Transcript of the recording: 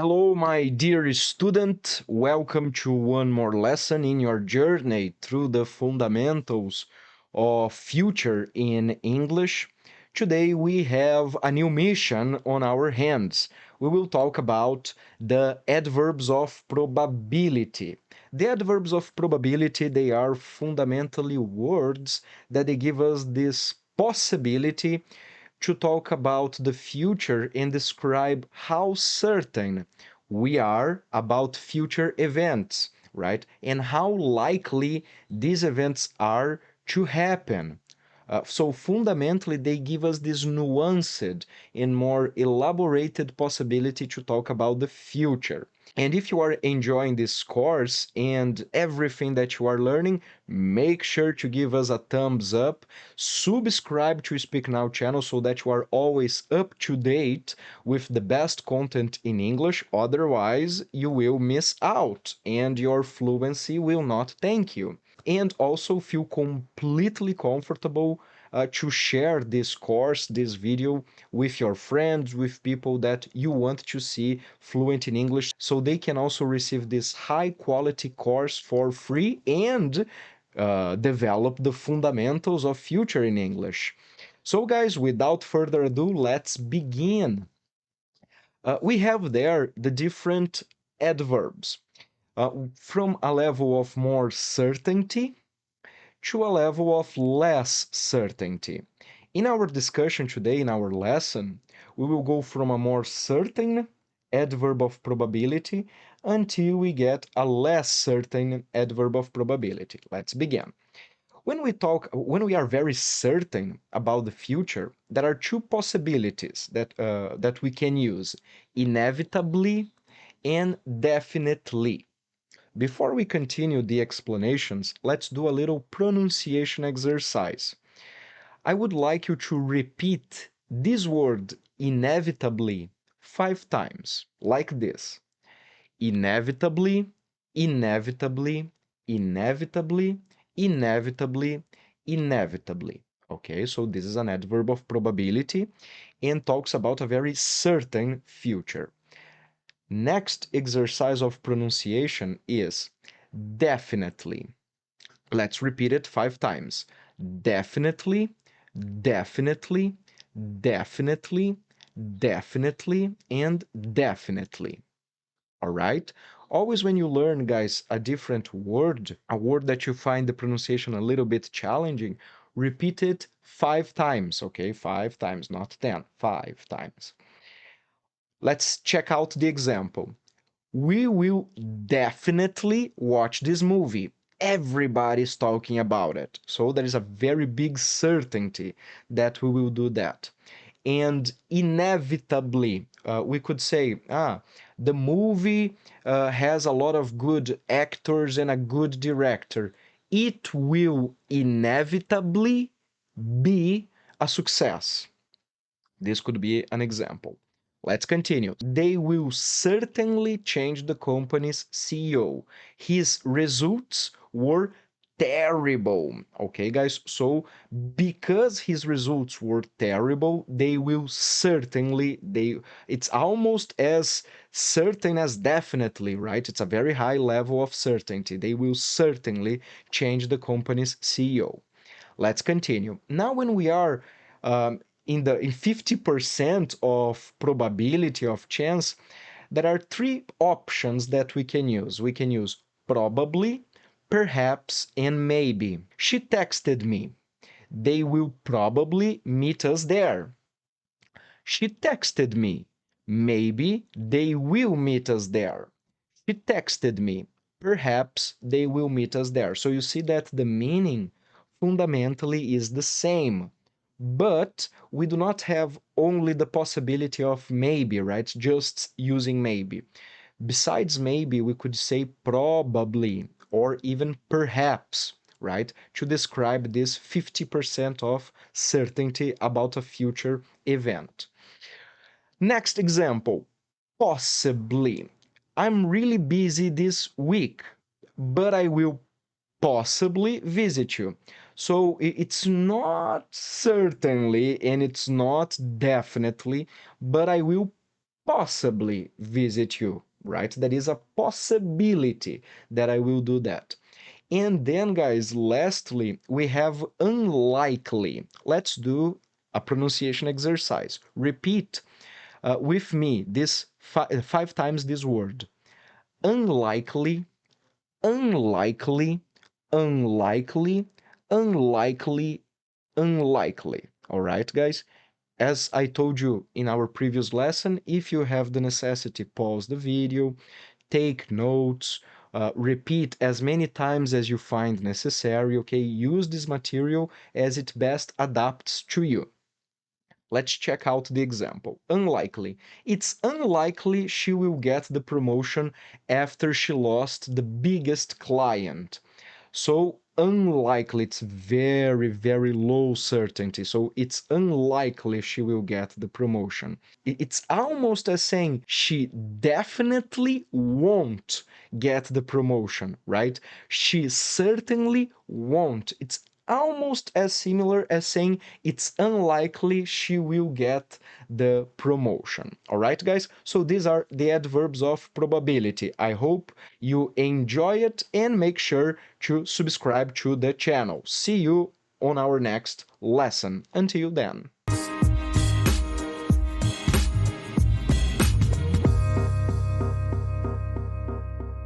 Hello, my dear student. Welcome to one more lesson in your journey through the fundamentals of future in English. Today we have a new mission on our hands. We will talk about the adverbs of probability. The adverbs of probability, they are fundamentally words that they give us this possibility to talk about the future and describe how certain we are about future events, right? And how likely these events are to happen. So fundamentally, they give us this nuanced and more elaborated possibility to talk about the future. And if you are enjoying this course and everything that you are learning, make sure to give us a thumbs up, subscribe to Speak Now channel so that you are always up to date with the best content in English. Otherwise, you will miss out and your fluency will not thank you. And also feel completely comfortable to share this course, this video with your friends, with people that you want to see fluent in English, so they can also receive this high quality course for free and develop the fundamentals of future in English. So, guys, without further ado, let's begin. We have there the different adverbs from a level of more certainty to a level of less certainty. In our discussion today, in our lesson, we will go from a more certain adverb of probability until we get a less certain adverb of probability. Let's begin. When we are very certain about the future, there are two possibilities that we can use: inevitably and definitely. Before we continue the explanations, let's do a little pronunciation exercise. I would like you to repeat this word inevitably 5 times, like this: inevitably, inevitably, inevitably, inevitably, inevitably. Okay, so this is an adverb of probability and talks about a very certain future. Next exercise of pronunciation is definitely. Let's repeat it 5 times. Definitely, definitely, definitely, definitely, and definitely. All right? Always when you learn, guys, a different word, a word that you find the pronunciation a little bit challenging, repeat it 5 times, okay? 5 times, not 10, 5 times. Let's check out the example. We will definitely watch this movie. Everybody's talking about it. So there is a very big certainty that we will do that. And inevitably, we could say, the movie has a lot of good actors and a good director. It will inevitably be a success. This could be an example. Let's continue. They will certainly change the company's CEO. His results were terrible. Okay, guys? So, because his results were terrible, they will certainly, it's almost as certain as definitely, right? It's a very high level of certainty. They will certainly change the company's CEO. Let's continue. Now, when we are in 50% of probability of chance, there are three options that we can use. We can use probably, perhaps, and maybe. She texted me. They will probably meet us there. She texted me. Maybe they will meet us there. She texted me. Perhaps they will meet us there. So you see that the meaning fundamentally is the same. But we do not have only the possibility of maybe, right? Just using maybe. Besides maybe, we could say probably or even perhaps, right? To describe this 50% of certainty about a future event. Next example, possibly. I'm really busy this week, but I will possibly visit you. So it's not certainly and it's not definitely, but I will possibly visit you, right? That is a possibility that I will do that. And then, guys, lastly, we have unlikely. Let's do a pronunciation exercise. Repeat with me this 5 times this word. Unlikely, unlikely, unlikely, unlikely, unlikely. All right, guys? As I told you in our previous lesson, if you have the necessity, pause the video, take notes, repeat as many times as you find necessary, okay? Use this material as it best adapts to you. Let's check out the example. Unlikely. It's unlikely she will get the promotion after she lost the biggest client. So unlikely, it's very, very low certainty. So it's unlikely she will get the promotion. It's almost as saying she definitely won't get the promotion, right? She certainly won't. It's almost as similar as saying it's unlikely she will get the promotion. All right, guys? So these are the adverbs of probability. I hope you enjoy it and make sure to subscribe to the channel. See you on our next lesson. Until then.